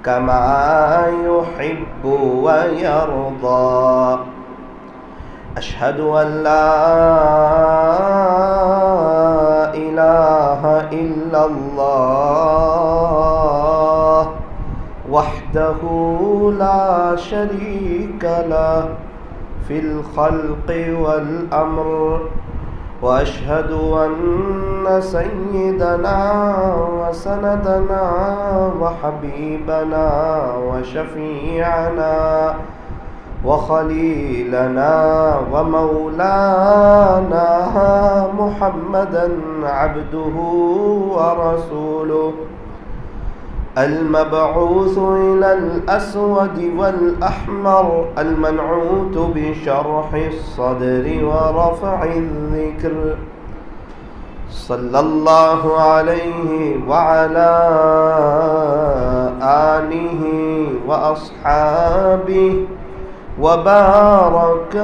كما يحب ويرضى. أشهد أن لا إله إلا الله وحده لا شريك له في الخلق والأمر، وأشهد أن سيدنا وسندنا وحبيبنا وشفيعنا وخليلنا ومولانا محمدا عبده ورسوله المبعوث إلى الأسود والأحمر المنعوت بشرح الصدر ورفع الذكر، صلى الله عليه وعلى آله وأصحابه وبارك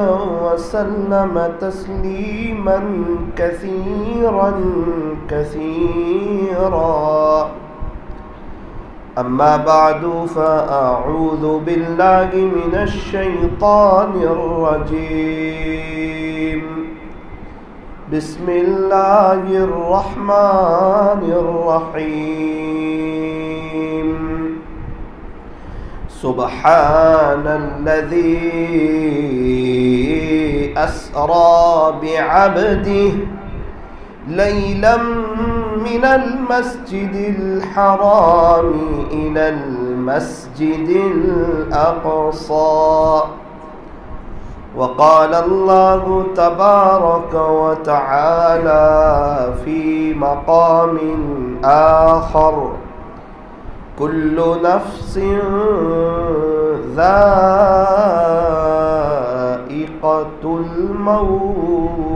وسلم تسليما كثيرا كثيرا. أما بعد فأعوذ بالله من الشيطان الرجيم. بسم الله الرحمن الرحيم. سبحان الذي أسرى بعبده ليلا من المسجد الحرام إلى المسجد الأقصى. وقال الله تبارك وتعالى في مقام آخر: كل نفس ذائقة الموت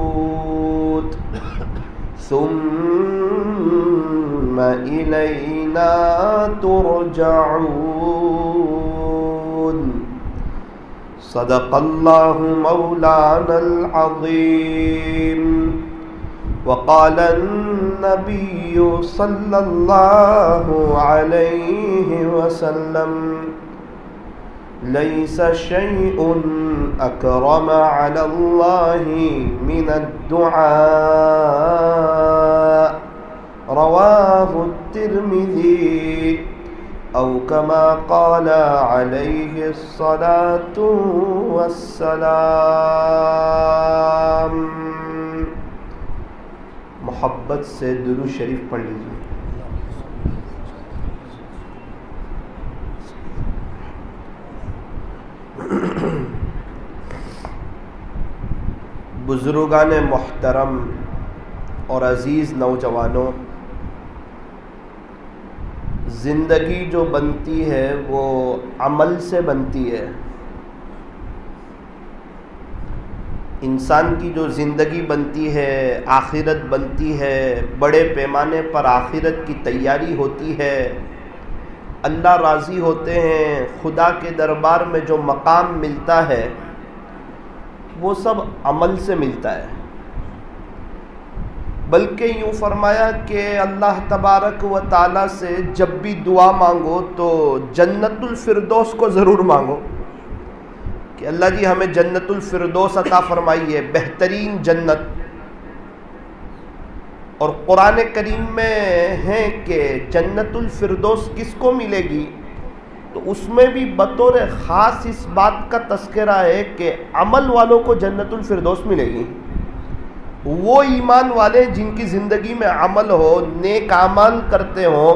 ثم إلينا ترجعون. صدق الله مولانا العظيم. وقال النبي صلى الله عليه وسلم: ليس شيء أكرم على الله من الدعاء. رواه الترمذي، أو كما قال عليه الصلاة والسلام. محبت سے درود شریف پڑھ لیجیے. بزرگان محترم اور عزیز نوجوانوں، زندگی جو بنتی ہے وہ عمل سے بنتی ہے. انسان کی جو زندگی بنتی ہے، آخرت بنتی ہے، بڑے پیمانے پر آخرت کی تیاری ہوتی ہے. اللہ راضی ہوتے ہیں، خدا کے دربار میں جو مقام ملتا ہے وہ سب عمل سے ملتا ہے. بلکہ یوں فرمایا کہ اللہ تبارک و تعالیٰ سے جب بھی دعا مانگو تو جنت الفردوس کو ضرور مانگو کہ اللہ جی ہمیں جنت الفردوس عطا فرمائیے، بہترین جنت. اور قرآن کریم میں ہے کہ جنت الفردوس کس کو ملے گی، تو اس میں بھی بطور خاص اس بات کا تذکرہ ہے کہ عمل والوں کو جنت الفردوس ملے گی. وہ ایمان والے جن کی زندگی میں عمل ہو، نیک اعمال کرتے ہو،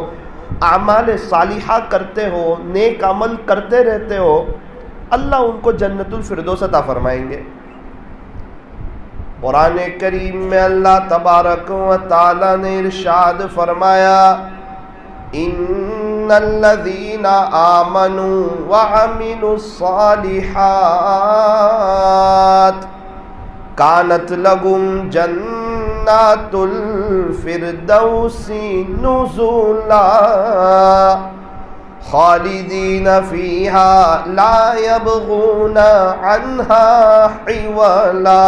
اعمال صالحہ کرتے ہو، نیک عمل کرتے رہتے ہو، اللہ ان کو جنت الفردوس عطا فرمائیں گے. قرآن کریم میں اللہ تبارک و تعالی نے ارشاد فرمایا: ان الذین آمنوا وعملوا الصالحات کانت لهم جنات الفردوس نزلا خالدین فیہا لا یبغون عنہا حولا.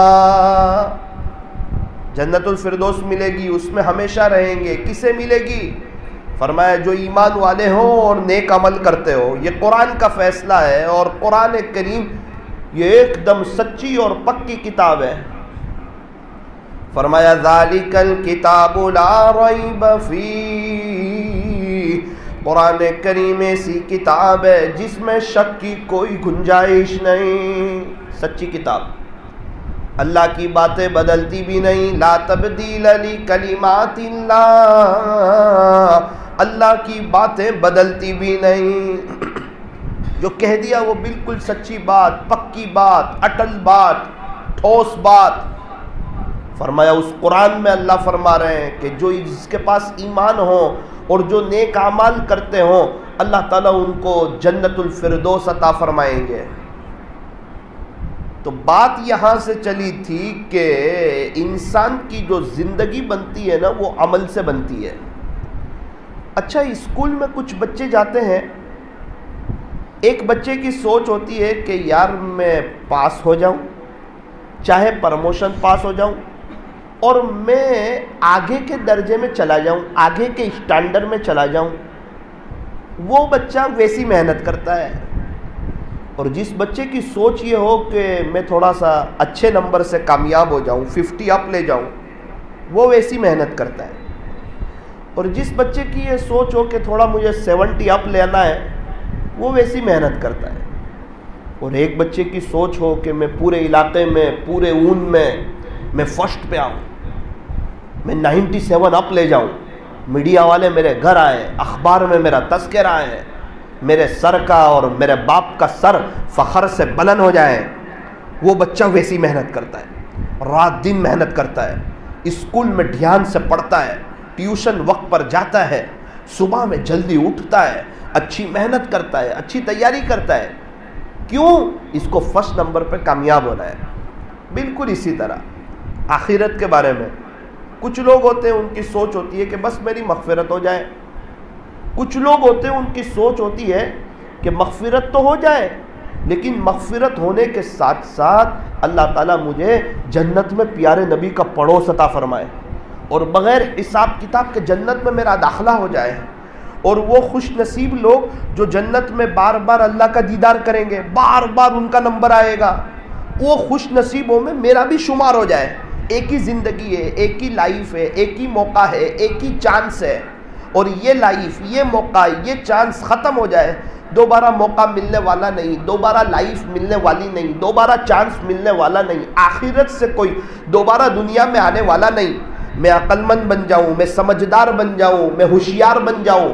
جنت الفردوس ملے گی، اس میں ہمیشہ رہیں گے. کسے ملے گی؟ فرمایا جو ایمان والے ہوں اور نیک عمل کرتے ہو، یہ قرآن کا فیصلہ ہے، اور قرآن کریم یہ ایک دم سچی اور پکی کتاب ہے۔ فرمایا ذالک الکتاب لا ریب فیہ، قرآن کریم ایسی کتاب ہے جس میں شک کی کوئی گنجائش نہیں، سچی کتاب، اللہ کی باتیں بدلتی بھی نہیں، لا تبدیل لکلمات اللہ، اللہ کی باتیں بدلتی بھی نہیں، جو کہہ دیا وہ بالکل سچی بات، پکی بات، اٹل بات، ٹھوس بات۔ فرمایا اس قرآن میں اللہ فرما رہے ہیں کہ جو جس کے پاس ایمان ہو اور جو نیک اعمال کرتے ہوں، اللہ تعالیٰ ان کو جنت الفردوس عطا فرمائیں گے۔ تو بات یہاں سے چلی تھی کہ انسان کی جو زندگی بنتی ہے نا وہ عمل سے بنتی ہے۔ اچھا، اسکول میں کچھ بچے جاتے ہیں، ایک بچے کی سوچ ہوتی ہے کہ یار میں پاس ہو جاؤں، چاہے پروموشن پاس ہو جاؤں، اور میں آگے کے درجے میں چلا جاؤں، آگے کے اسٹینڈرڈ میں چلا جاؤں۔ وہ بچہ ویسی محنت کرتا ہے، اور جس بچے کی سوچ یہ ہو کہ میں تھوڑا سا اچھے نمبر سے کامیاب ہو جاؤں، 50 اپ لے جاؤں، وہ ویسی محنت کرتا ہے۔ اور جس بچے کی یہ سوچ ہو کہ تھوڑا مجھے 70 اپ لینا ہے، وہ ویسی محنت کرتا ہے۔ اور ایک بچے کی سوچ ہو کہ میں پورے علاقے میں، پورے اون میں فرسٹ پہ آؤں، میں 97 اپ لے جاؤں، میڈیا والے میرے گھر آئے، اخبار میں میرا تذکرہ آئے، میرے سر کا اور میرے باپ کا سر فخر سے بلند ہو جائے، وہ بچہ ویسی محنت کرتا ہے، رات دن محنت کرتا ہے، اسکول میں دھیان سے پڑھتا ہے، ٹیوشن وقت پر جاتا ہے، صبح میں جلدی اٹھتا ہے، اچھی محنت کرتا ہے، اچھی تیاری کرتا ہے۔ کیوں؟ اس کو فرسٹ نمبر پہ کامیاب ہونا ہے۔ بالکل اسی طرح آخرت کے بارے میں کچھ لوگ ہوتے ہیں، ان کی سوچ ہوتی ہے کہ بس میری مغفرت ہو جائے۔ کچھ لوگ ہوتے ہیں، ان کی سوچ ہوتی ہے کہ مغفرت تو ہو جائے، لیکن مغفرت ہونے کے ساتھ ساتھ اللہ تعالیٰ مجھے جنت میں پیارے نبی کا پڑوس عطا فرمائے، اور بغیر حساب کتاب کے جنت میں میرا داخلہ ہو جائے۔ اور وہ خوش نصیب لوگ جو جنت میں بار بار اللہ کا دیدار کریں گے، بار بار ان کا نمبر آئے گا، وہ خوش نصیبوں میں میرا بھی شمار ہو جائے۔ ایک ہی زندگی ہے، ایک ہی لائف ہے، ایک ہی موقع ہے، ایک ہی چانس ہے، اور یہ لائف، یہ موقع، یہ چانس ختم ہو جائے، دوبارہ موقع ملنے والا نہیں، دوبارہ لائف ملنے والی نہیں، دوبارہ چانس ملنے والا نہیں، آخرت سے کوئی دوبارہ دنیا میں آنے والا نہیں۔ میں عقل مند بن جاؤں، میں سمجھدار بن جاؤں، میں ہوشیار بن جاؤں،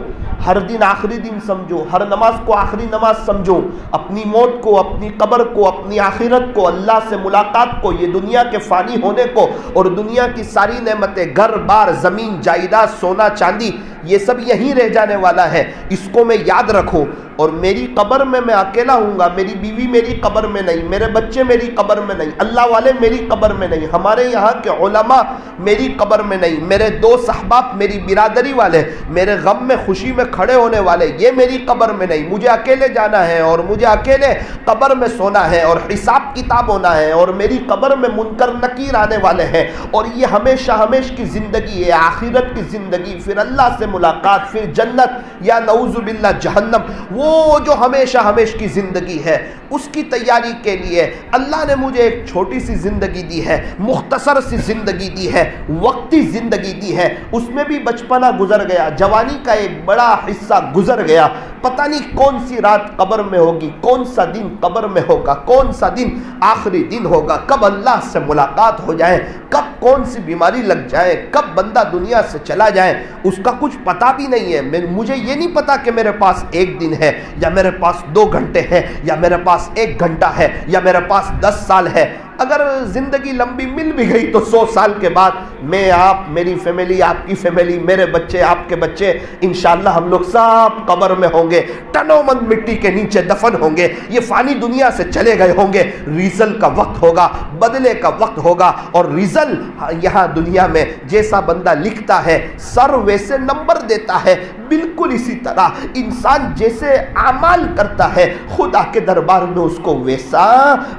ہر دن آخری دن سمجھو، ہر نماز کو آخری نماز سمجھو، اپنی موت کو، اپنی قبر کو، اپنی آخرت کو، اللہ سے ملاقات کو، یہ دنیا کے فانی ہونے کو، اور دنیا کی ساری نعمتیں، گھر بار، زمین جائیداد، سونا چاندی، یہ سب یہیں رہ جانے والا ہے، اس کو میں یاد رکھوں۔ اور میری قبر میں اکیلا ہوں گا، میری بیوی میری قبر میں نہیں، میرے بچے میری قبر میں نہیں، اللہ والے میری قبر میں نہیں، ہمارے یہاں کے علماء میری قبر میں نہیں، میرے دوست احباب، میری برادری والے، میرے غم میں خوشی میں کھڑے ہونے والے، یہ میری قبر میں نہیں، مجھے اکیلے جانا ہے، اور مجھے اکیلے قبر میں سونا ہے، اور حساب کتاب ہونا ہے، اور میری قبر میں منکر نکیر آنے والے ہیں، اور یہ ہمیشہ ہمیش کی زندگی ہے، آخرت کی زندگی، پھر اللہ سے ملاقات، پھر جنت، یا نعوذ باللہ جہنم، وہ جو ہمیشہ ہمیش کی زندگی ہے، اس کی تیاری کے لیے اللہ نے مجھے ایک چھوٹی سی زندگی دی ہے، مختصر سی زندگی دی ہے، وقتی زندگی دی ہے، اس میں بھی بچپنا گزر گیا، جوانی کا ایک بڑا حصہ گزر گیا، پتہ نہیں کون سی رات قبر میں ہوگی، کون سا دن قبر میں ہوگا، کون سا دن آخری دن ہوگا، کب اللہ سے ملاقات ہو جائے، کب کون سی بیماری لگ جائے، کب بندہ دنیا سے چلا جائے، اس کا کچھ پتہ بھی نہیں ہے۔ مجھے یہ نہیں پتا کہ میرے پاس ایک دن ہے، یا میرے پاس 2 گھنٹے ہے، یا میرے پاس 1 گھنٹہ ہے، یا میرے پاس 10 سال ہے۔ اگر زندگی لمبی مل بھی گئی تو 100 سال کے بعد میں، آپ، میری فیملی، آپ کی فیملی، میرے بچے، آپ کے بچے، انشاءاللہ ہم لوگ سب قبر میں ہوں گے، ٹنوں من مٹی کے نیچے دفن ہوں گے، یہ فانی دنیا سے چلے گئے ہوں گے، ریزل کا وقت ہوگا، بدلے کا وقت ہوگا، اور ریزل یہاں دنیا میں جیسا بندہ لکھتا ہے سر ویسے نمبر دیتا ہے، بالکل اسی طرح انسان جیسے اعمال کرتا ہے خدا کے دربار میں اس کو ویسا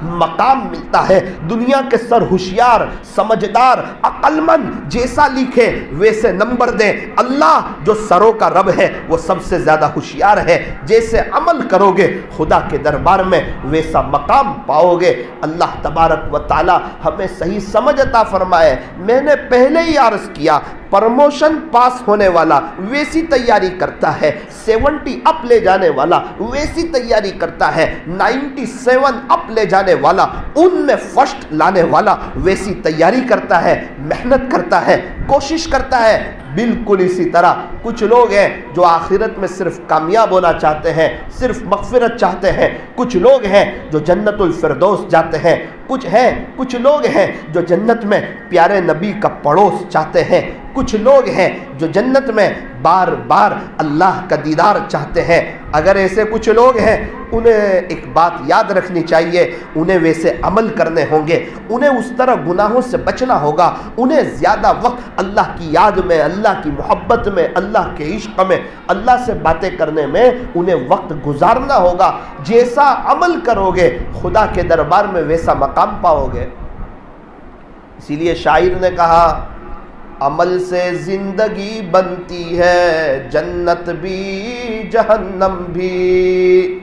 مقام ملتا ہے۔ دنیا کے سر ہوشیار، سمجھدار، عقل مند جیسا لکھے ویسے نمبر دیں، اللہ جو سروں کا رب ہے وہ سب سے زیادہ ہوشیار ہے، جیسے عمل کرو گے خدا کے دربار میں ویسا مقام پاؤ گے۔ اللہ تبارک و تعالی ہمیں صحیح سمجھ عطا فرمائے۔ میں نے پہلے ہی عرض کیا، پرموشن پاس ہونے والا ویسی تیاری کرتا ہے، 70 اپ لے جانے والا ویسی تیاری کرتا ہے، 97 اپ لے جانے والا، ان میں فرسٹ لانے والا ویسی تیاری کرتا ہے، محنت کرتا ہے، کوشش کرتا ہے۔ بالکل اسی طرح کچھ لوگ ہیں جو آخرت میں صرف کامیاب ہونا چاہتے ہیں، صرف مغفرت چاہتے ہیں، کچھ لوگ ہیں جو جنت الفردوس جاتے ہیں، کچھ لوگ ہیں جو جنت میں پیارے نبی کا پڑوس چاہتے ہیں، کچھ لوگ ہیں جو جنت میں بار بار اللہ کا دیدار چاہتے ہیں۔ اگر ایسے کچھ لوگ ہیں انہیں ایک بات یاد رکھنی چاہیے، انہیں ویسے عمل کرنے ہوں گے، انہیں اس طرح گناہوں سے بچنا ہوگا، انہیں زیادہ وقت اللہ کی یاد میں، اللہ کی محبت میں، اللہ کے عشق میں، اللہ سے باتیں کرنے میں انہیں وقت گزارنا ہوگا۔ جیسا عمل کرو گے خدا کے دربار میں ویسا مقام پاؤ گے۔ اسی لیے شاعر نے کہا، عمل سے زندگی بنتی ہے جنت بھی جہنم بھی،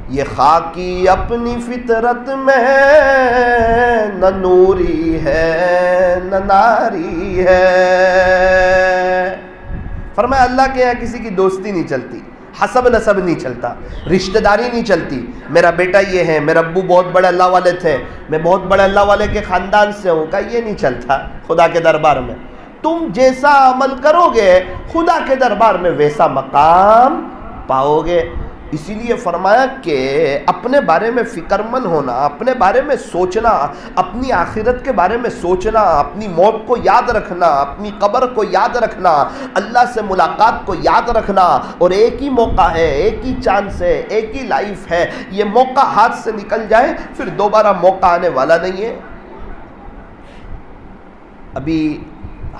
یہ خاکی اپنی فطرت میں نہ نوری ہے نہ ناری ہے۔ فرمایا اللہ کے یہاں کسی کی دوستی نہیں چلتی، حسب نسب نہیں چلتا، رشتہ داری نہیں چلتی، میرا بیٹا یہ ہے، میرے ابو بہت بڑے اللہ والے تھے، میں بہت بڑے اللہ والے کے خاندان سے ہوں، کا یہ نہیں چلتا خدا کے دربار میں۔ تم جیسا عمل کرو گے خدا کے دربار میں ویسا مقام پاؤ گے۔ اسی لیے فرمایا کہ اپنے بارے میں فکر مند ہونا، اپنے بارے میں سوچنا، اپنی آخرت کے بارے میں سوچنا، اپنی موت کو یاد رکھنا، اپنی قبر کو یاد رکھنا، اللہ سے ملاقات کو یاد رکھنا، اور ایک ہی موقع ہے، ایک ہی چانس ہے، ایک ہی لائف ہے، یہ موقع ہاتھ سے نکل جائے پھر دوبارہ موقع آنے والا نہیں ہے۔ ابھی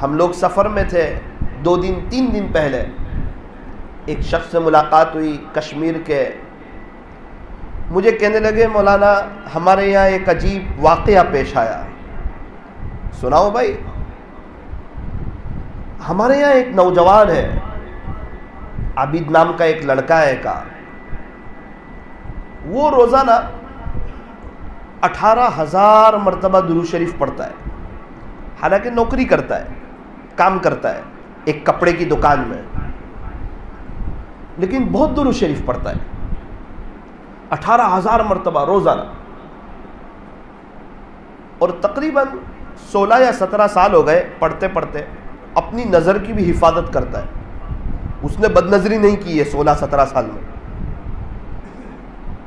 ہم لوگ سفر میں تھے، 2 دن 3 دن پہلے ایک شخص سے ملاقات ہوئی کشمیر کے، مجھے کہنے لگے مولانا ہمارے یہاں ایک عجیب واقعہ پیش آیا۔ سناؤ بھائی۔ ہمارے یہاں ایک نوجوان ہے، عابد نام کا ایک لڑکا ہے کا، وہ روزانہ 18,000 مرتبہ درود شریف پڑھتا ہے، حالانکہ نوکری کرتا ہے، کام کرتا ہے ایک کپڑے کی دکان میں، لیکن بہت درود شریف پڑھتا ہے، 18,000 مرتبہ روزانہ، اور تقریباً 16 یا 17 سال ہو گئے پڑھتے پڑھتے، اپنی نظر کی بھی حفاظت کرتا ہے، اس نے بد نظری نہیں کی ہے 16-17 سال میں۔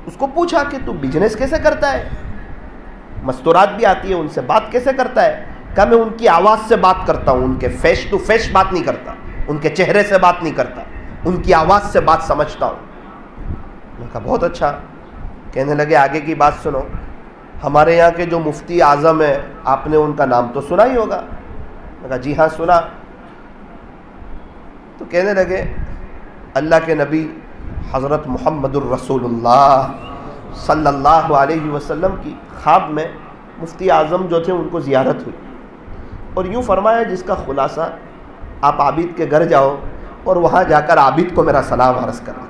اس کو پوچھا کہ تو بزنس کیسے کرتا ہے، مستورات بھی آتی ہے، ان سے بات کیسے کرتا ہے؟ کہا میں ان کی آواز سے بات کرتا ہوں، ان کے فیس ٹو فیس بات نہیں کرتا، ان کے چہرے سے بات نہیں کرتا، ان کی آواز سے بات سمجھتا ہوں۔ میں کہا بہت اچھا۔ کہنے لگے آگے کی بات سنو، ہمارے یہاں کے جو مفتی اعظم ہیں آپ نے ان کا نام تو سنا ہی ہوگا۔ میں کہا جی ہاں سنا۔ تو کہنے لگے اللہ کے نبی حضرت محمد الرسول اللہ صلی اللہ علیہ وسلم کی خواب میں مفتی اعظم جو تھے ان کو زیارت ہوئی، اور یوں فرمایا جس کا خلاصہ آپ عابد کے گھر جاؤ اور وہاں جا کر عابد کو میرا سلام عرض کرنا۔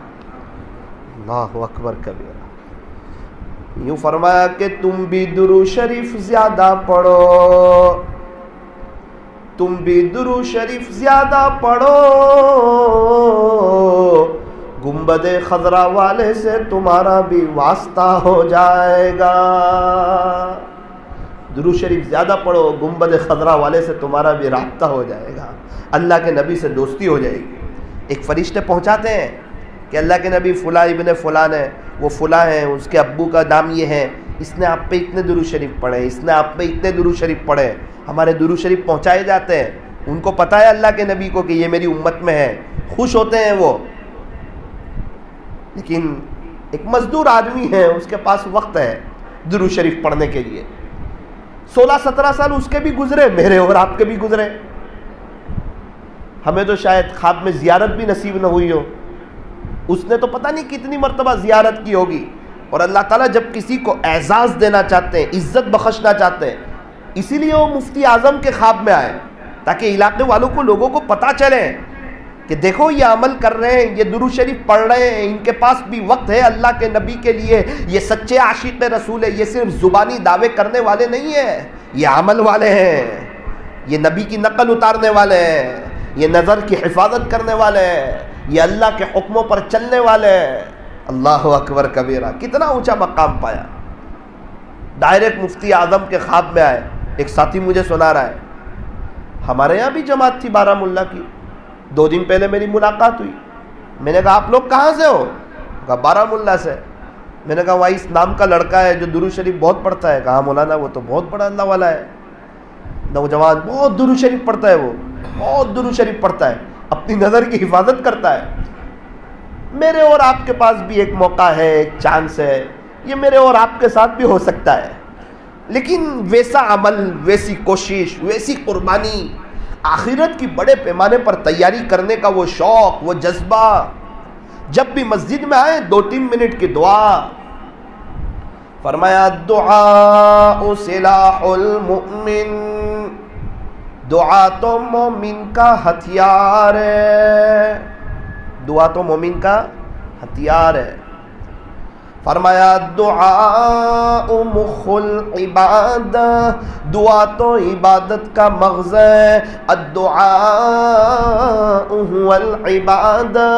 اللہ اکبر کبیرہ۔ یوں فرمایا کہ تم بھی درود شریف زیادہ پڑھو، تم بھی درود شریف زیادہ پڑھو، گنبد خضرا والے سے تمہارا بھی واسطہ ہو جائے گا۔ درود شریف زیادہ پڑھو، گنبد خضرا والے سے تمہارا بھی رابطہ ہو جائے گا، اللہ کے نبی سے دوستی ہو جائے گی۔ ایک فرشتے پہنچاتے ہیں کہ اللہ کے نبی فلاں ابن فلان ہے، وہ فلاں ہیں، اس کے ابو کا نام یہ ہے، اس نے آپ پہ اتنے درود شریف پڑھے، اس نے آپ پہ اتنے درود شریف پڑھے۔ ہمارے درود شریف پہنچائے جاتے ہیں، ان کو پتہ ہے اللہ کے نبی کو کہ یہ میری امت میں ہے، خوش ہوتے ہیں وہ۔ لیکن ایک مزدور آدمی ہے، اس کے پاس وقت ہے درود شریف پڑھنے کے لیے۔ 16-17 سال اس کے بھی گزرے، میرے اور آپ کے بھی گزرے، ہمیں تو شاید خواب میں زیارت بھی نصیب نہ ہوئی ہو، اس نے تو پتہ نہیں کتنی مرتبہ زیارت کی ہوگی، اور اللہ تعالیٰ جب کسی کو اعزاز دینا چاہتے ہیں، عزت بخشنا چاہتے ہیں، اسی لیے وہ مفتی اعظم کے خواب میں آئے تاکہ علاقے والوں کو، لوگوں کو پتہ چلے کہ دیکھو یہ عمل کر رہے ہیں، یہ درود شریف پڑھ رہے ہیں، ان کے پاس بھی وقت ہے اللہ کے نبی کے لیے، یہ سچے عاشق رسول ہے، یہ صرف زبانی دعوے کرنے والے نہیں ہیں، یہ عمل والے ہیں، یہ نبی کی نقل اتارنے والے ہیں، یہ نظر کی حفاظت کرنے والے ہیں، یہ اللہ کے حکموں پر چلنے والے ہیں۔ اللہ اکبر کبیرہ، کتنا اونچا مقام پایا۔ ڈائریکٹ مفتی اعظم کے خواب میں آئے۔ ایک ساتھی مجھے سنا رہا ہے، ہمارے یہاں بھی جماعت تھی بارہ مولہ کی، 2 دن پہلے میری ملاقات ہوئی، میں نے کہا آپ لوگ کہاں سے ہو؟ کہا بارہ مولہ سے۔ میں نے کہا وہاں اس نام کا لڑکا ہے جو درود شریف بہت پڑھتا ہے۔ کہا مولانا وہ تو بہت بڑا اللہ والا ہے، نوجوان بہت درود شریف پڑھتا ہے، وہ بہت درود شریف پڑھتا ہے، اپنی نظر کی حفاظت کرتا ہے۔ میرے اور آپ کے پاس بھی ایک موقع ہے، ایک چانس ہے، یہ میرے اور آپ کے ساتھ بھی ہو سکتا ہے، لیکن ویسا عمل، ویسی کوشش، ویسی قربانی، آخرت کی بڑے پیمانے پر تیاری کرنے کا وہ شوق، وہ جذبہ، جب بھی مسجد میں آئے 2-3 منٹ کی دعا، فرمایا دعاء سلاح المؤمن، دعا تو مومن کا ہتھیار ہے، دعا تو مومن کا ہتھیار ہے۔ فرمایا دعاء مخ العبادہ، دعا تو عبادت کا مغز ہے، الدعاء هو العبادہ،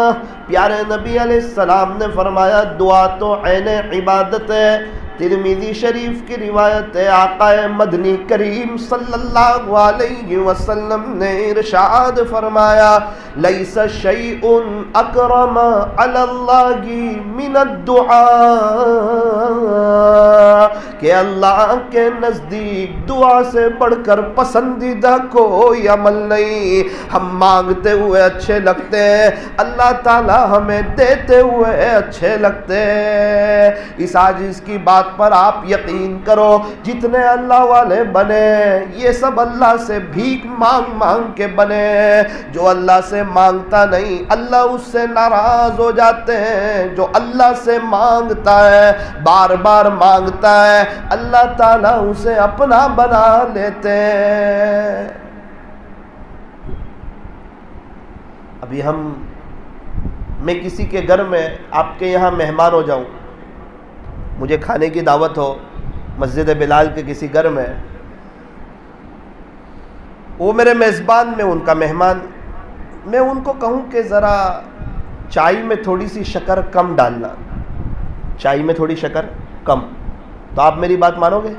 پیارے نبی علیہ السلام نے فرمایا دعا تو عین عبادت ہے۔ ترمذی شریف کی روایت ہے، آقا مدنی کریم صلی اللہ علیہ وسلم نے ارشاد فرمایا لیس شیء اکرم علی اللہ من الدعاء، کہ اللہ کے نزدیک دعا سے بڑھ کر پسندیدہ کوئی عمل نہیں۔ ہم مانگتے ہوئے اچھے لگتے ہیں، اللہ تعالی ہمیں دیتے ہوئے اچھے لگتے ہیں۔ اس عاجز کی بات پر آپ یقین کرو، جتنے اللہ والے بنے یہ سب اللہ سے بھیک مانگ مانگ کے بنے، جو اللہ سے مانگتا نہیں اللہ اس سے ناراض ہو جاتے ہیں، جو اللہ سے مانگتا ہے، بار بار مانگتا ہے، اللہ تعالیٰ اسے اپنا بنا لیتے ہیں۔ ابھی میں کسی کے گھر میں آپ کے یہاں مہمان ہو جاؤں، مجھے کھانے کی دعوت ہو مسجد بلال کے کسی گھر میں، وہ میرے میزبان، میں ان کا مہمان، میں ان کو کہوں کہ ذرا چائے میں تھوڑی سی شکر کم ڈالنا، چائے میں تھوڑی شکر کم، تو آپ میری بات مانو گے؟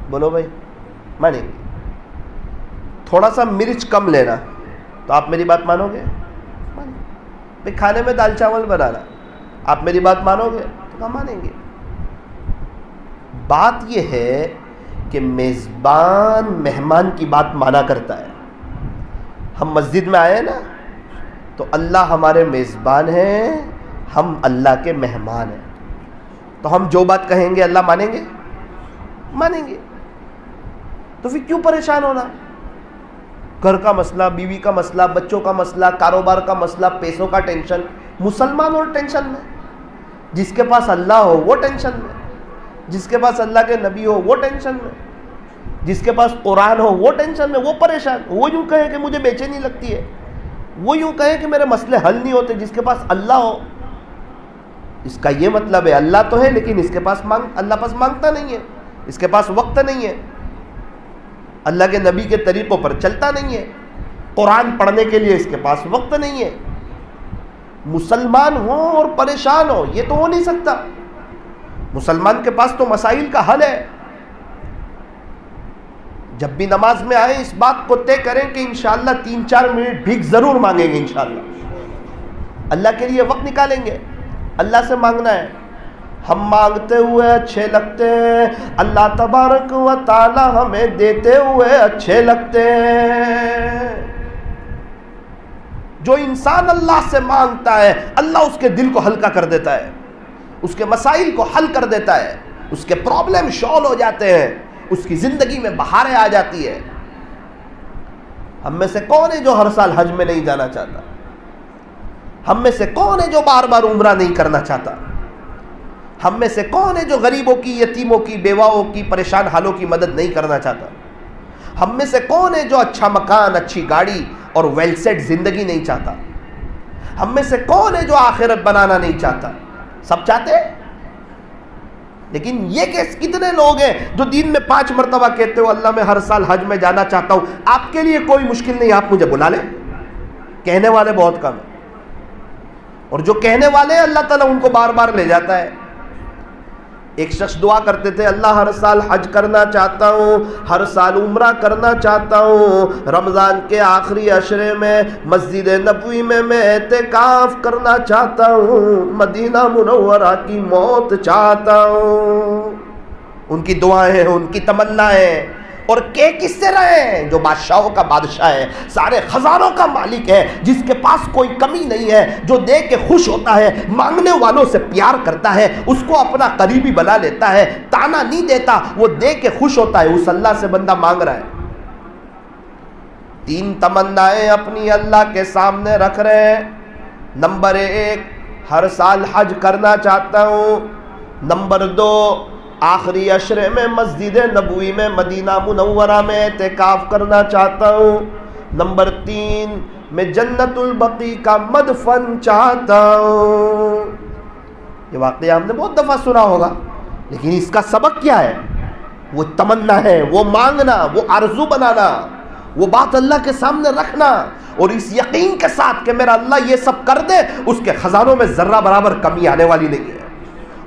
بولو بھائی، مانیں گے؟ تھوڑا سا مرچ کم لینا، تو آپ میری بات مانو گے؟ بھائی کھانے میں دال چاول بنانا، آپ میری بات مانو گے؟ تو ہم مانیں گے۔ بات یہ ہے کہ میزبان مہمان کی بات مانا کرتا ہے۔ ہم مسجد میں آئے نا تو اللہ ہمارے میزبان ہیں، ہم اللہ کے مہمان ہیں، تو ہم جو بات کہیں گے اللہ مانیں گے؟ مانیں گے۔ تو پھر کیوں پریشان ہونا؟ گھر کا مسئلہ، بیوی کا مسئلہ، بچوں کا مسئلہ، کاروبار کا مسئلہ، پیسوں کا ٹینشن، مسلمان اور ٹینشن میں، جس کے پاس اللہ ہو وہ ٹینشن میں، جس کے پاس اللہ کے نبی ہو وہ ٹینشن میں، جس کے پاس قرآن ہو وہ ٹینشن میں، وہ پریشان، وہ یوں کہے کہ مجھے بے چینی لگتی ہے، وہ یوں کہے کہ میرے مسئلے حل نہیں ہوتے، جس کے پاس اللہ ہو۔ اس کا یہ مطلب ہے اللہ تو ہے لیکن اس کے پاس اللہ پاس مانگتا نہیں ہے، اس کے پاس وقت نہیں ہے، اللہ کے نبی کے طریقوں پر چلتا نہیں ہے، قرآن پڑھنے کے لیے اس کے پاس وقت نہیں ہے۔ مسلمان ہو اور پریشان ہو، یہ تو ہو نہیں سکتا۔ مسلمان کے پاس تو مسائل کا حل ہے۔ جب بھی نماز میں آئے اس بات کو طے کریں کہ انشاءاللہ 3-4 منٹ بھیک ضرور مانگیں گے، انشاءاللہ اللہ کے لیے وقت نکالیں گے، اللہ سے مانگنا ہے۔ ہم مانگتے ہوئے اچھے لگتے ہیں، اللہ تبارک و تعالی ہمیں دیتے ہوئے اچھے لگتے ہیں۔ جو انسان اللہ سے مانگتا ہے اللہ اس کے دل کو ہلکا کر دیتا ہے، اس کے مسائل کو حل کر دیتا ہے، اس کے پرابلم سالو ہو جاتے ہیں، اس کی زندگی میں بہاریں آ جاتی ہے۔ ہم میں سے کون ہے جو ہر سال حج میں نہیں جانا چاہتا؟ ہم میں سے کون ہے جو بار بار عمرہ نہیں کرنا چاہتا؟ ہم میں سے کون ہے جو غریبوں کی، یتیموں کی، بیواؤں کی، پریشان حالوں کی مدد نہیں کرنا چاہتا؟ ہم میں سے کون ہے جو اچھا مکان، اچھی گاڑی اور ویل سیٹ زندگی نہیں چاہتا؟ ہم میں سے کون ہے جو آخرت بنانا نہیں چاہتا؟ سب چاہتے ہیں، لیکن یہ کہ کتنے لوگ ہیں جو دن میں 5 مرتبہ کہتے ہو اللہ میں ہر سال حج میں جانا چاہتا ہوں؟ آپ کے لیے کوئی مشکل نہیں، آپ مجھے بلا لیں۔ کہنے والے بہت کم ہیں، اور جو کہنے والے ہیں اللہ تعالیٰ ان کو بار بار لے جاتا ہے۔ ایک شخص دعا کرتے تھے، اللہ ہر سال حج کرنا چاہتا ہوں، ہر سال عمرہ کرنا چاہتا ہوں، رمضان کے آخری عشرے میں مسجد نبوی میں اعتکاف کرنا چاہتا ہوں، مدینہ منورہ کی موت چاہتا ہوں۔ ان کی دعائیں ہیں، ان کی تمنا ہے، اور کس سے رہے ہیں؟ جو بادشاہوں کا بادشاہ ہے، سارے خزانوں کا مالک ہے، جس کے پاس کوئی کمی نہیں ہے، جو دے کے خوش ہوتا ہے، مانگنے والوں سے پیار کرتا ہے، اس کو اپنا قریبی بنا لیتا ہے، تانا نہیں دیتا، وہ دے کے خوش ہوتا ہے۔ اس اللہ سے بندہ مانگ رہا ہے، 3 تمنائیں اپنی اللہ کے سامنے رکھ رہے ہیں۔ نمبر 1، ہر سال حج کرنا چاہتا ہوں۔ نمبر 2، آخری عشرے میں مسجد نبوی میں مدینہ منورہ میں اعتکاف کرنا چاہتا ہوں۔ نمبر 3، میں جنت البقیع کا مدفن چاہتا ہوں۔ یہ واقعہ ہم نے بہت دفعہ سنا ہوگا، لیکن اس کا سبق کیا ہے؟ وہ تمنا ہے، وہ مانگنا، وہ آرزو بنانا، وہ بات اللہ کے سامنے رکھنا، اور اس یقین کے ساتھ کہ میرا اللہ یہ سب کر دے، اس کے خزانوں میں ذرہ برابر کمی آنے والی نہیں ہے،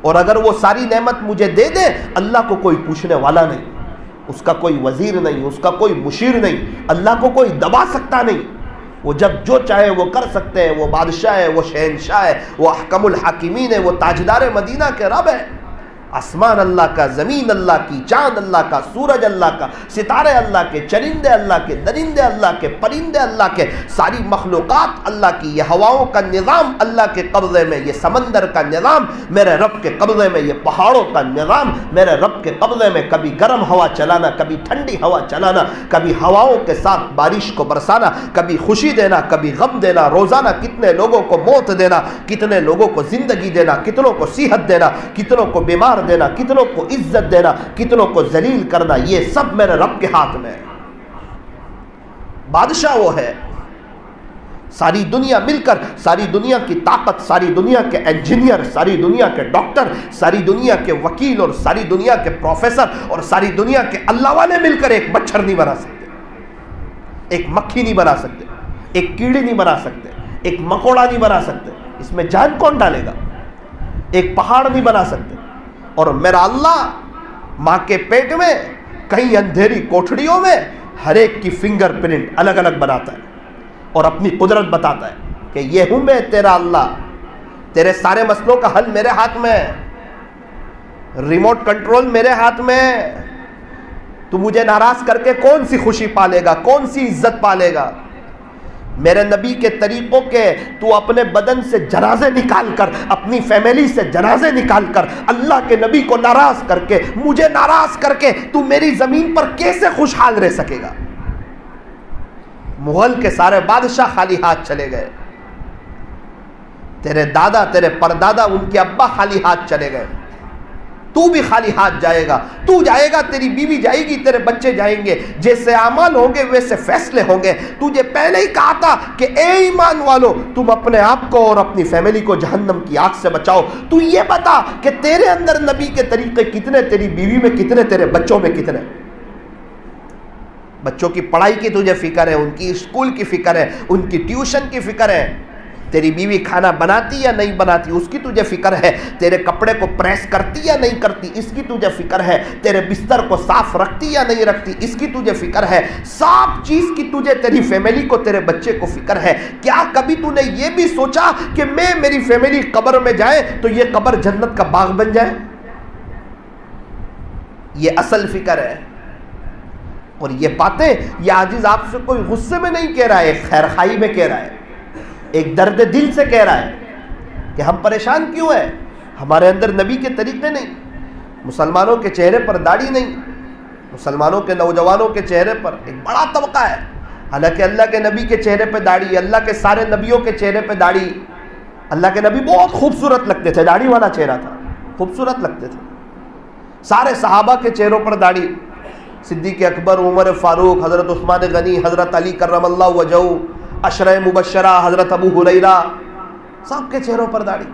اور اگر وہ ساری نعمت مجھے دے دے، اللہ کو کوئی پوچھنے والا نہیں، اس کا کوئی وزیر نہیں، اس کا کوئی مشیر نہیں، اللہ کو کوئی دبا سکتا نہیں، وہ جب جو چاہے وہ کر سکتے ہیں، وہ بادشاہ ہے، وہ شہنشاہ ہے، وہ احکم الحاکمین ہے، وہ تاجدار مدینہ کے رب ہے۔ آسمان اللہ کا، زمین اللہ کی، چاند اللہ کا، سورج اللہ کا، ستارے اللہ کے، چرندے اللہ کے، درندے اللہ کے، پرندے اللہ کے، ساری مخلوقات اللہ کی، یہ ہواؤں کا نظام اللہ کے قبضے میں، یہ سمندر کا نظام میرے رب کے قبضے میں، یہ پہاڑوں کا نظام میرے رب کے قبضے میں، کبھی گرم ہوا چلانا، کبھی ٹھنڈی ہوا چلانا، کبھی ہواؤں کے ساتھ بارش کو برسانا، کبھی خوشی دینا، کبھی غم دینا، روزانہ کتنے لوگوں کو موت دینا، کتنے لوگوں کو زندگی دینا، کتنوں کو صحت دینا، کتنوں کو بیمار دینا، کتنوں کو عزت دینا، کتنوں کو ذلیل کرنا، یہ سب میرے رب کے ہاتھ میں ہے۔ بادشاہ وہ ہے، ساری دنیا مل کر، ساری دنیا کی طاقت، ساری دنیا کے انجینئر، ساری دنیا کے ڈاکٹر، ساری دنیا کے وکیل، اور ساری دنیا کے پروفیسر، اور ساری دنیا کے اللہ والے مل کر ایک مچھر نہیں بنا سکتے، ایک مکھی نہیں بنا سکتے، ایک کیڑی نہیں بنا سکتے، ایک مکوڑا نہیں بنا سکتے۔ اس میں جان کون ڈالے گا؟ ایک پہاڑ نہیں بنا سکتے، اور میرا اللہ ماں کے پیٹ میں کئی اندھیری کوٹھڑیوں میں ہر ایک کی فنگر پرنٹ الگ الگ بناتا ہے، اور اپنی قدرت بتاتا ہے کہ یہ ہوں میں تیرا اللہ، تیرے سارے مسئلوں کا حل میرے ہاتھ میں ہے، ریموٹ کنٹرول میرے ہاتھ میں ہے، تو مجھے ناراض کر کے کون سی خوشی پالے گا، کون سی عزت پالے گا؟ میرے نبی کے طریقوں کے تو اپنے بدن سے جنازے نکال کر، اپنی فیملی سے جنازے نکال کر، اللہ کے نبی کو ناراض کر کے، مجھے ناراض کر کے تو میری زمین پر کیسے خوشحال رہ سکے گا؟ مغل کے سارے بادشاہ خالی ہاتھ چلے گئے، تیرے دادا، تیرے پردادا، ان کے ابا خالی ہاتھ چلے گئے، تو بھی خالی ہاتھ جائے گا، تو جائے گا، تیری بیوی جائے گی، تیرے بچے جائیں گے، جیسے اعمال ہوں گے ویسے فیصلے ہوں گے۔ تجھے پہلے ہی کہا تھا کہ اے ایمان والو، تم اپنے آپ کو اور اپنی فیملی کو جہنم کی آگ سے بچاؤ۔ تو یہ بتا کہ تیرے اندر نبی کے طریقے کتنے، تیری بیوی میں کتنے، تیرے بچوں میں کتنے؟ بچوں کی پڑھائی کی تجھے فکر ہے، ان کی اسکول کی فکر ہے، ان کی ٹیوشن کی فکر ہے، تیری بیوی کھانا بناتی یا نہیں بناتی اس کی تجھے فکر ہے، تیرے کپڑے کو پریس کرتی یا نہیں کرتی اس کی تجھے فکر ہے، تیرے بستر کو صاف رکھتی یا نہیں رکھتی اس کی تجھے فکر ہے، سب چیز کی تجھے، تیری فیملی کو، تیرے بچے کو فکر ہے۔ کیا کبھی تو نے یہ بھی سوچا کہ میری فیملی قبر میں جائے تو یہ قبر جنت کا باغ بن جائے؟ یہ اصل فکر ہے۔ اور یہ باتیں یہ عاجز آپ سے کوئی غصے میں نہیں کہہ رہا ہے، ایک خیر خواہی میں کہہ رہا ہے، ایک درد دل سے کہہ رہا ہے کہ ہم پریشان کیوں ہیں؟ ہمارے اندر نبی کے طریقے نہیں، مسلمانوں کے چہرے پر داڑھی نہیں، مسلمانوں کے نوجوانوں کے چہرے پر ایک بڑا طبقہ ہے، حالانکہ اللہ کے نبی کے چہرے پہ داڑھی، اللہ کے سارے نبیوں کے چہرے پہ داڑھی، اللہ کے نبی بہت خوبصورت لگتے تھے، داڑھی والا چہرہ تھا، خوبصورت لگتے تھے. سارے صحابہ کے چہروں پر داڑھی, صدیق اکبر, عمر فاروق, حضرت عثمان غنی, حضرت علی کرم اللہ وجہہ, عشرہ مبشرہ, حضرت ابو ہریرہ, سب کے چہروں پر داڑھی.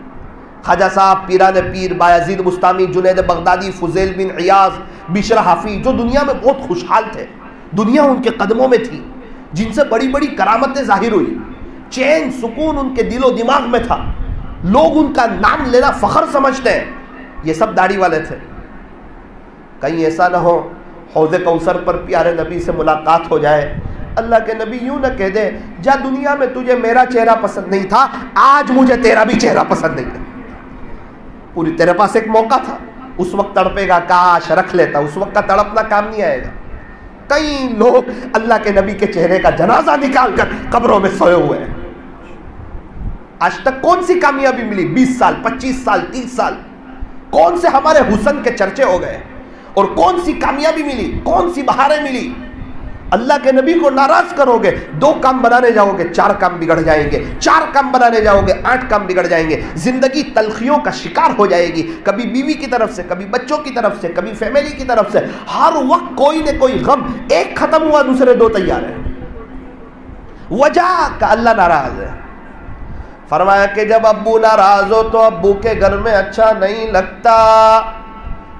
خواجہ صاحب, پیران پیر, بایزید بستامی, جنید بغدادی, فضیل بن عیاض, بشر حافی, جو دنیا میں بہت خوشحال تھے, دنیا ان کے قدموں میں تھی, جن سے بڑی بڑی کرامتیں ظاہر ہوئی, چین سکون ان کے دل و دماغ میں تھا, لوگ ان کا نام لینا فخر سمجھتے ہیں, یہ سب داڑھی والے تھے. کہیں ایسا نہ ہو حوض کوثر پر پیارے نبی سے ملاقات ہو جائے, اللہ کے نبی یوں نہ کہہ دے جا دنیا میں تجھے میرا چہرہ پسند نہیں تھا, آج مجھے تیرا بھی چہرہ پسند نہیں ہے. پوری تیرے پاس ایک موقع تھا, اس وقت تڑپے گا کاش رکھ لیتا, اس وقت کا تڑپنا کام نہیں آئے گا. کئی لوگ اللہ کے نبی کے چہرے کا جنازہ نکال کر قبروں میں سوئے ہوئے ہیں. آج تک کون سی کامیابی ملی؟ 20 سال 25 سال 30 سال کون سے ہمارے حسن کے چرچے ہو گئے, اور کون سی کامیابی ملی, کون سی بہاریں ملی. اللہ کے نبی کو ناراض کرو گے, 2 کام بنانے جاؤ گے 4 کام بگڑ جائیں گے, 4 کام بنانے جاؤ گے 8 کام بگڑ جائیں گے. زندگی تلخیوں کا شکار ہو جائے گی, کبھی بیوی کی طرف سے, کبھی بچوں کی طرف سے, کبھی فیملی کی طرف سے, ہر وقت کوئی نہ کوئی غم. ایک ختم ہوا دوسرے 2 تیار ہیں. وجہ کا اللہ ناراض ہے. فرمایا کہ جب ابو ناراض ہو تو ابو کے گھر میں اچھا نہیں لگتا,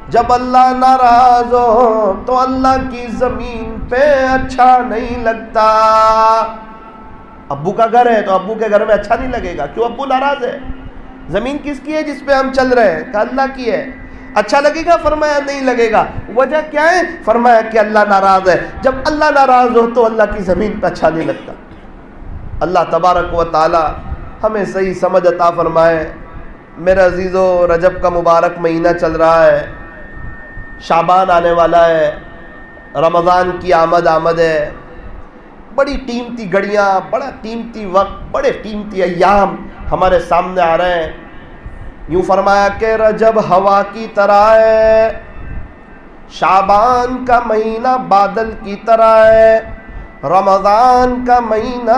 جب اللہ ناراض ہو تو اللہ کی زمین پہ اچھا نہیں لگتا. ابو کا گھر ہے تو ابو کے گھر میں اچھا نہیں لگے گا, کیوں؟ ابو ناراض ہے. زمین کس کی ہے جس پہ ہم چل رہے ہیں؟ کہ اللہ کی ہے. اچھا لگے گا؟ فرمایا نہیں لگے گا. وجہ کیا ہے؟ فرمایا کہ اللہ ناراض ہے. جب اللہ ناراض ہو تو اللہ کی زمین پہ اچھا نہیں لگتا. اللہ تبارک و تعالی ہمیں صحیح سمجھ عطا فرمائے. میرے عزیزو, رجب کا مبارک مہینہ چل رہا ہے, شعبان آنے والا ہے, رمضان کی آمد ہے. بڑی قیمتی گھڑیاں, بڑا قیمتی وقت, بڑے قیمتی ایام ہمارے سامنے آ رہے ہیں. یوں فرمایا کہ رجب ہوا کی طرح ہے, شعبان کا مہینہ بادل کی طرح ہے, رمضان کا مہینہ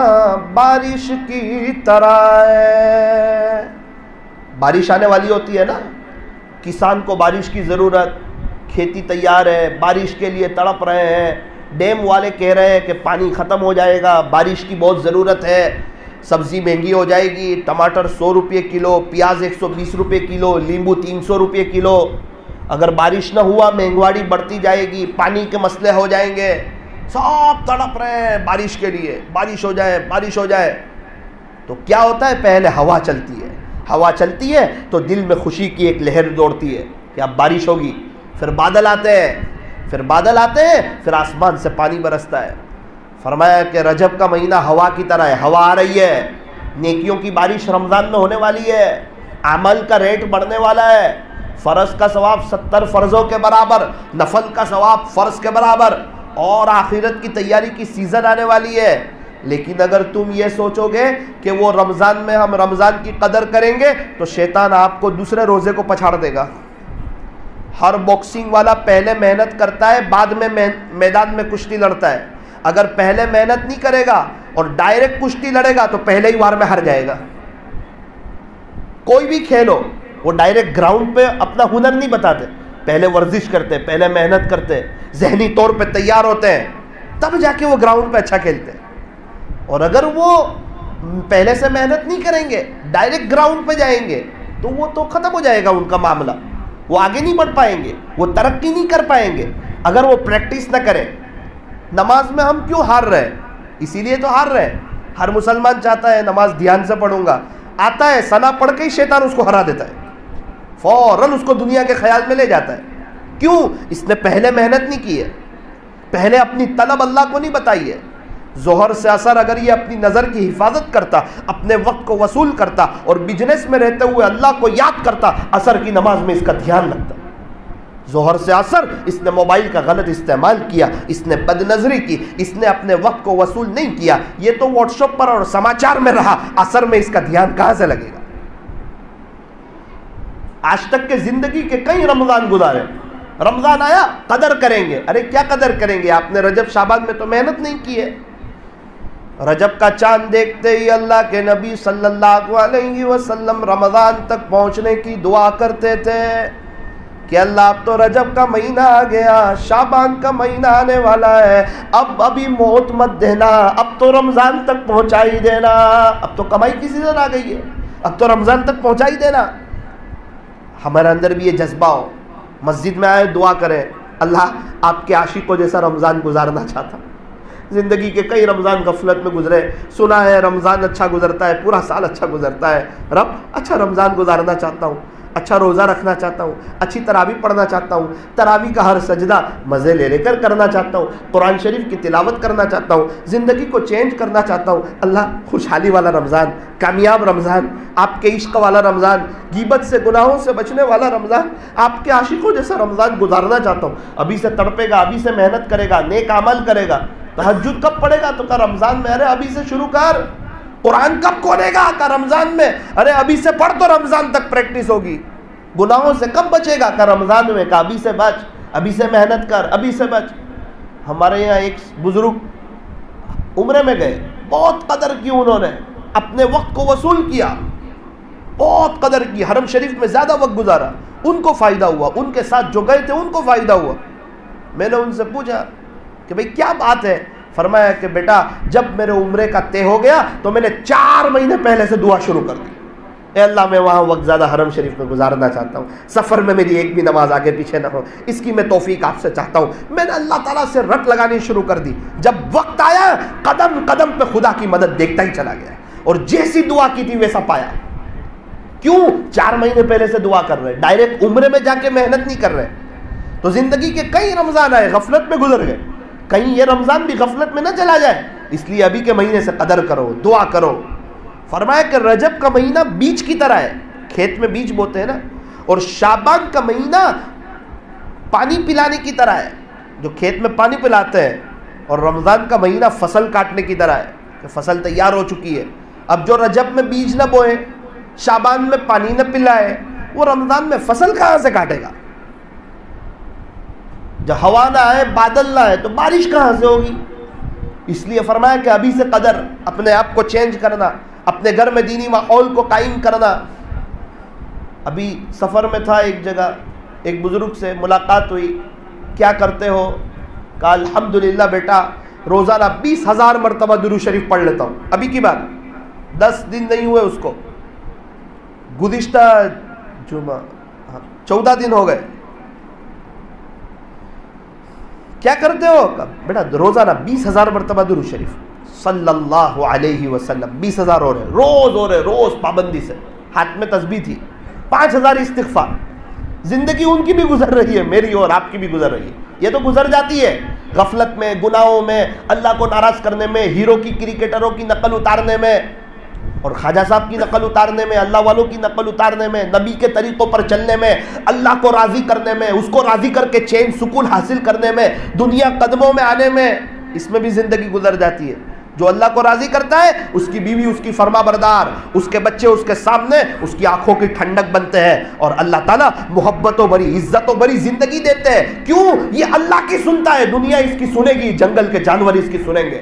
بارش کی طرح ہے. بارش آنے والی ہوتی ہے نا, کسان کو بارش کی ضرورت, کھیتی تیار ہے, بارش کے لیے تڑپ رہے ہیں. ڈیم والے کہہ رہے ہیں کہ پانی ختم ہو جائے گا, بارش کی بہت ضرورت ہے, سبزی مہنگی ہو جائے گی, ٹماٹر 100 روپے کلو, پیاز 120 روپے کلو, لیمبو 300 روپے کلو. اگر بارش نہ ہوا مہنگواڑی بڑھتی جائے گی, پانی کے مسئلے ہو جائیں گے. سب تڑپ رہے ہیں بارش کے لیے, بارش ہو جائے, بارش ہو جائے. تو کیا ہوتا ہے؟ پہلے ہوا چلتی ہے, ہوا چلتی ہے تو دل میں خوشی کی ایک لہر دوڑتی ہے کہ اب بارش ہوگی. پھر بادل آتے ہیں, پھر آسمان سے پانی برستا ہے. فرمایا کہ رجب کا مہینہ ہوا کی طرح ہے, ہوا آ رہی ہے, نیکیوں کی بارش رمضان میں ہونے والی ہے, عمل کا ریٹ بڑھنے والا ہے. فرض کا ثواب 70 فرضوں کے برابر, نفل کا ثواب فرض کے برابر, اور آخرت کی تیاری کی سیزن آنے والی ہے. لیکن اگر تم یہ سوچو گے کہ وہ رمضان میں ہم رمضان کی قدر کریں گے تو شیطان آپ کو دوسرے روزے کو پچھاڑ دے گا. ہر باکسنگ والا پہلے محنت کرتا ہے, بعد میں میدان میں کشتی لڑتا ہے. اگر پہلے محنت نہیں کرے گا اور ڈائریکٹ کشتی لڑے گا تو پہلے ہی وار میں ہار جائے گا. کوئی بھی کھیل ہو, وہ ڈائریکٹ گراؤنڈ پہ اپنا ہنر نہیں بتاتے, پہلے ورزش کرتے, پہلے محنت کرتے, ذہنی طور پہ تیار ہوتے ہیں, تب جا کے وہ گراؤنڈ پہ اچھا کھیلتے ہیں. اور اگر وہ پہلے سے محنت نہیں کریں گے, ڈائریکٹ گراؤنڈ پہ جائیں گے, تو وہ تو ختم ہو جائے گا ان کا معاملہ, وہ آگے نہیں بڑھ پائیں گے, وہ ترقی نہیں کر پائیں گے. اگر وہ پریکٹس نہ کریں. نماز میں ہم کیوں ہار رہے ہیں؟ اسی لیے تو ہار رہے ہیں. ہر مسلمان چاہتا ہے نماز دھیان سے پڑھوں گا, آتا ہے ثنا پڑھ کے ہی شیطان اس کو ہرا دیتا ہے, فوراً اس کو دنیا کے خیال میں لے جاتا ہے. کیوں؟ اس نے پہلے محنت نہیں کی ہے, پہلے اپنی طلب اللہ کو نہیں بتائی ہے. ظہر سے اثر اگر یہ اپنی نظر کی حفاظت کرتا, اپنے وقت کو وصول کرتا, اور بزنس میں رہتے ہوئے اللہ کو یاد کرتا, اثر کی نماز میں اس کا دھیان لگتا. ظہر سے اثر اس نے موبائل کا غلط استعمال کیا, اس نے بد نظری کی, اس نے اپنے وقت کو وصول نہیں کیا, یہ تو واٹس ایپ پر اور سماچار میں رہا, اثر میں اس کا دھیان کہاں سے لگے گا؟ آج تک کے زندگی کے کئی رمضان گزارے, رمضان آیا قدر کریں گے. ارے کیا قدر کریں گے؟ آپ نے رجب شعبان میں تو محنت نہیں کی ہے. رجب کا چاند دیکھتے ہی اللہ کے نبی صلی اللہ علیہ وسلم رمضان تک پہنچنے کی دعا کرتے تھے کہ اللہ اب تو رجب کا مہینہ آ گیا، شعبان کا مہینہ آنے والا ہے، ابھی موت مت دینا، اب تو رمضان تک پہنچا ہی دینا، اب تو کمائی کی سیزن آ گئی ہے، اب تو رمضان تک پہنچا ہی دینا۔ ہمارے اندر بھی یہ جذبہ ہو، مسجد میں آئے دعا کریں، اللہ آپ کے عاشقوں جیسا رمضان گزارنا چاہتا۔ زندگی کے کئی رمضان غفلت میں گزرے، سنا ہے رمضان اچھا گزرتا ہے، پورا سال اچھا گزرتا ہے، رب اچھا رمضان گزارنا چاہتا ہوں، اچھا روزہ رکھنا چاہتا ہوں، اچھی تراویح پڑھنا چاہتا ہوں، تراویح کا ہر سجدہ مزے لے کر کرنا چاہتا ہوں، قرآن شریف کی تلاوت کرنا چاہتا ہوں، زندگی کو چینج کرنا چاہتا ہوں۔ اللہ خوشحالی والا رمضان، کامیاب رمضان، آپ کے عشق والا رمضان، غیبت سے گناہوں سے بچنے والا رمضان، آپ کے عاشقوں جیسا رمضان گزارنا چاہتا ہوں۔ ابھی سے تڑپے گا، ابھی سے محنت کرے گا، نیک عمل کرے گا، تہجد کب پڑھے گا تو کہا رمضان میں، ارے ابھی سے شروع کر۔ قرآن کب کھولے گا کہا رمضان میں، ارے ابھی سے پڑھ تو رمضان تک پریکٹس ہوگی۔ گناہوں سے کب بچے گا کہا رمضان میں، کہا ابھی سے بچ، ابھی سے محنت کر، ابھی سے بچ۔ ہمارے یہاں ایک بزرگ عمرے میں گئے، بہت قدر کی انہوں نے، اپنے وقت کو وصول کیا، بہت قدر کی، حرم شریف میں زیادہ وقت گزارا، ان کو فائدہ ہوا، ان کے ساتھ جو گئے تھے ان کو فائدہ ہوا۔ میں نے ان سے پوچھا کہ بھئی کیا بات ہے؟ فرمایا کہ بیٹا جب میرے عمرے کا طے ہو گیا تو میں نے 4 مہینے پہلے سے دعا شروع کر دی، اے اللہ میں وہاں وقت زیادہ حرم شریف میں گزارنا چاہتا ہوں، سفر میں میری ایک بھی نماز آگے پیچھے نہ ہو، اس کی میں توفیق آپ سے چاہتا ہوں۔ میں نے اللہ تعالیٰ سے رٹ لگانی شروع کر دی، جب وقت آیا قدم قدم پہ خدا کی مدد دیکھتا ہی چلا گیا، اور جیسی دعا کی تھی ویسا پایا۔ کیوں؟ 4 مہینے پہلے سے دعا کر رہے، ڈائریکٹ عمرے میں جا کے محنت نہیں کر رہے۔ تو زندگی کے کئی رمضان آئے، غفلت میں گزر گئے، کہیں یہ رمضان بھی غفلت میں نہ چلا جائے، اس لیے ابھی کے مہینے سے قدر کرو، دعا کرو۔ فرمایا کہ رجب کا مہینہ بیج کی طرح ہے، کھیت میں بیج بوتے ہیں نا، اور شعبان کا مہینہ پانی پلانے کی طرح ہے، جو کھیت میں پانی پلاتے ہیں، اور رمضان کا مہینہ فصل کاٹنے کی طرح ہے کہ فصل تیار ہو چکی ہے۔ اب جو رجب میں بیج نہ بوئے، شعبان میں پانی نہ پلائے، وہ رمضان میں فصل کہاں سے کاٹے گا؟ جب ہوا نہ آئے، بادل نہ آئے تو بارش کہاں سے ہوگی؟ اس لیے فرمایا کہ ابھی سے قدر، اپنے آپ کو چینج کرنا، اپنے گھر میں دینی ماحول کو قائم کرنا۔ ابھی سفر میں تھا ایک جگہ، ایک بزرگ سے ملاقات ہوئی، کیا کرتے ہو؟ کہا الحمدللہ بیٹا روزانہ 20,000 مرتبہ درود شریف پڑھ لیتا ہوں۔ ابھی کی بات، 10 دن نہیں ہوئے اس کو، گزشتہ جمعہ 14 دن ہو گئے۔ کیا کرتے ہو؟ بیٹا روزانہ 20,000 مرتبہ درود شریف صلی اللہ علیہ وسلم، 20,000 ہو رہے، روز ہو رہے، روز پابندی سے، ہاتھ میں تسبیح تھی، 5,000 استغفار۔ زندگی ان کی بھی گزر رہی ہے، میری اور آپ کی بھی گزر رہی ہے، یہ تو گزر جاتی ہے غفلت میں، گناہوں میں، اللہ کو ناراض کرنے میں، ہیرو کی کرکٹروں کی نقل اتارنے میں، اور خواجہ صاحب کی نقل اتارنے میں، اللہ والوں کی نقل اتارنے میں، نبی کے طریقوں پر چلنے میں، اللہ کو راضی کرنے میں، اس کو راضی کر کے چین سکون حاصل کرنے میں، دنیا قدموں میں آنے میں، اس میں بھی زندگی گزر جاتی ہے۔ جو اللہ کو راضی کرتا ہے اس کی بیوی اس کی فرما بردار، اس کے بچے اس کے سامنے اس کی آنکھوں کی ٹھنڈک بنتے ہیں، اور اللہ تعالیٰ محبتوں بری، عزتوں بری زندگی دیتے ہیں۔ کیوں؟ یہ اللہ کی سنتا ہے، دنیا اس کی سنے گی، جنگل کے جانور اس کی سنیں گے۔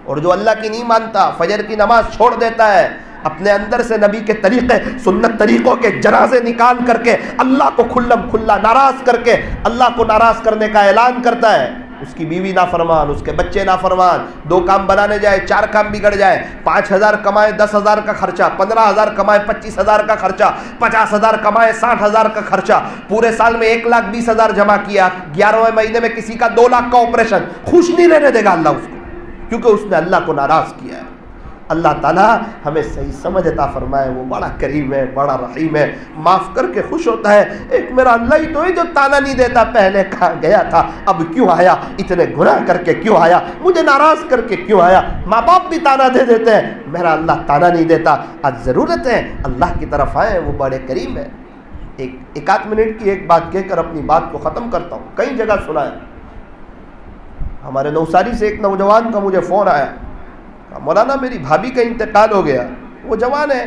اور جو اللہ کی نہیں مانتا، فجر کی نماز چھوڑ دیتا ہے، اپنے اندر سے نبی کے طریقے، سنت طریقوں کے جنازے نکال کر کے اللہ کو کھلم کھلا ناراض کر کے اللہ کو ناراض کرنے کا اعلان کرتا ہے، اس کی بیوی نافرمان، اس کے بچے نافرمان، 2 کام بنانے جائے 4 کام بگڑ جائے، 5,000 کمائے 10,000 کا خرچہ، 15,000 کمائے 25,000 کا خرچہ، 50,000 کمائے 60,000 کا خرچہ، پورے سال میں 1,20,000 جمع کیا، 11ویں مہینے میں کسی کا 2 لاکھ کا آپریشن، خوش نہیں رہنے دے گا اللہ اس کو، کیونکہ اس نے اللہ کو ناراض کیا ہے۔ اللہ تعالیٰ ہمیں صحیح سمجھ عطا فرمائے، وہ بڑا کریم ہے، بڑا رحیم ہے، معاف کر کے خوش ہوتا ہے۔ ایک میرا اللہ ہی تو ہے جو تانا نہیں دیتا، پہلے کہاں گیا تھا، اب کیوں آیا، اتنے گناہ کر کے کیوں آیا، مجھے ناراض کر کے کیوں آیا۔ ماں باپ بھی تانا دے دیتے ہیں، میرا اللہ تانا نہیں دیتا۔ آج ضرورت ہے اللہ کی طرف آئے، وہ بڑے کریم ہے۔ ایک آدھ منٹ کی ایک بات کہہ کر اپنی بات کو ختم کرتا ہوں۔ کئی جگہ سنا ہے، ہمارے نوساری سے ایک نوجوان کا مجھے فون آیا، مولانا میری بھابھی کا انتقال ہو گیا، وہ جوان ہے۔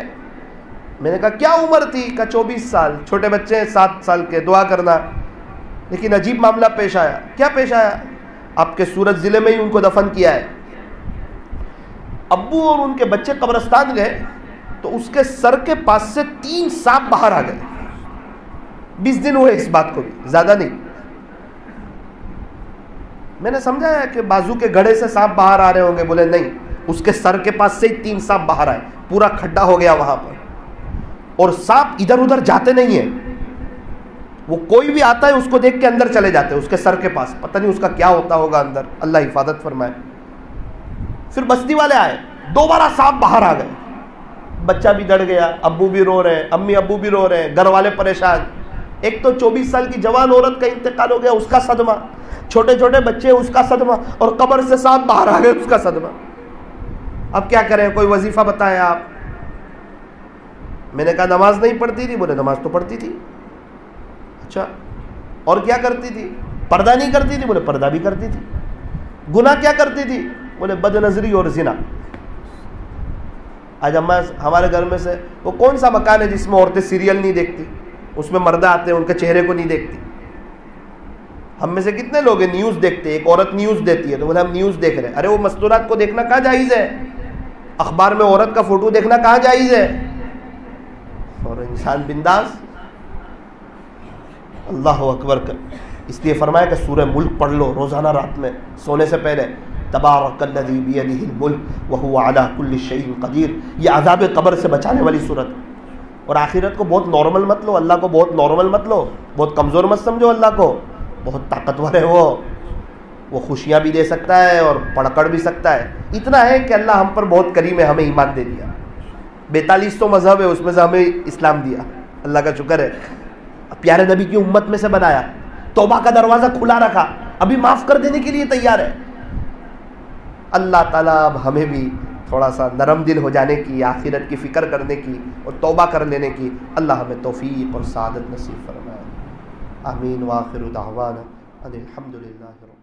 میں نے کہا کیا عمر تھی؟ کہا 24 سال، چھوٹے بچے ہیں 7 سال کے، دعا کرنا۔ لیکن عجیب معاملہ پیش آیا۔ کیا پیش آیا؟ آپ کے سورت ضلع میں ہی ان کو دفن کیا ہے۔ ابو اور ان کے بچے قبرستان گئے تو اس کے سر کے پاس سے 3 سانپ باہر آ گئے. 20 دن ہوئے اس بات کو بھی, زیادہ نہیں. میں نے سمجھا ہے کہ بازو کے گھڑے سے سانپ باہر آ رہے ہوں گے. بولے نہیں, اس کے سر کے پاس سے ہی 3 سانپ باہر آئے. پورا کھڈا ہو گیا وہاں پر, اور سانپ ادھر ادھر جاتے نہیں ہیں. وہ کوئی بھی آتا ہے اس کو دیکھ کے اندر چلے جاتے ہیں اس کے سر کے پاس. پتہ نہیں اس کا کیا ہوتا ہوگا اندر, اللہ حفاظت فرمائے. پھر بستی والے آئے, دوبارہ سانپ باہر آ گئے. بچہ بھی ڈر گیا, ابو بھی رو رہے ہیں, امی ابو بھی رو رہے ہیں, گھر والے پریشان. ایک تو 24 سال کی جوان عورت کا انتقال ہو گیا, اس کا صدمہ, چھوٹے چھوٹے بچے اس کا صدمہ, اور قبر سے سانپ باہر آ گئے اس کا صدمہ. اب کیا کریں, کوئی وظیفہ بتائیں آپ. میں نے کہا نماز نہیں پڑھتی تھی. بولے نماز تو پڑھتی تھی. اچھا, اور کیا کرتی تھی؟ پردہ نہیں کرتی تھی. بولے پردہ بھی کرتی تھی. گناہ کیا کرتی تھی؟ بولے بد نظری اور زنا. آج ہمارے گھر میں سے وہ کون سا مکان ہے جس میں عورتیں سیریل نہیں دیکھتی, اس میں مردہ آتے ہیں ان کے چہرے کو نہیں دیکھتی. ہم میں سے کتنے لوگ ہیں نیوز دیکھتے ہیں؟ ایک عورت نیوز دیتی ہے تو بولے ہم نیوز دیکھ رہے ہیں. ارے وہ مستورات کو دیکھنا کہاں جائز ہے؟ اخبار میں عورت کا فوٹو دیکھنا کہاں جائز ہے؟ اور انسان بنداس. اللہ اکبر کر. اس لیے فرمایا کہ سورہ ملک پڑھ لو روزانہ رات میں سونے سے پہلے. تبارک الذی بیدہ الملک وہو علی کل شیء قدیر. یہ عذاب قبر سے بچانے والی صورت. اور آخرت کو بہت نارمل مت لو, اللہ کو بہت نارمل مت لو, بہت کمزور مت سمجھو اللہ کو. بہت طاقتور ہے وہ خوشیاں بھی دے سکتا ہے اور پڑکڑ بھی سکتا ہے. اتنا ہے کہ اللہ ہم پر بہت کریم ہے, ہمیں ایمان دے دیا. 42 تو مذہب ہے, اس میں سے ہمیں اسلام دیا, اللہ کا شکر ہے. پیارے نبی کی امت میں سے بنایا, توبہ کا دروازہ کھلا رکھا, ابھی معاف کر دینے کے لیے تیار ہے. اللہ تعالیٰ اب ہمیں بھی تھوڑا سا نرم دل ہو جانے کی, آخرت کی فکر کرنے کی اور توبہ کر لینے کی اللہ ہمیں توفیق اور سعادت نصیب فرمائے. آمین. وآخر دعوانا ان الحمد للہ رب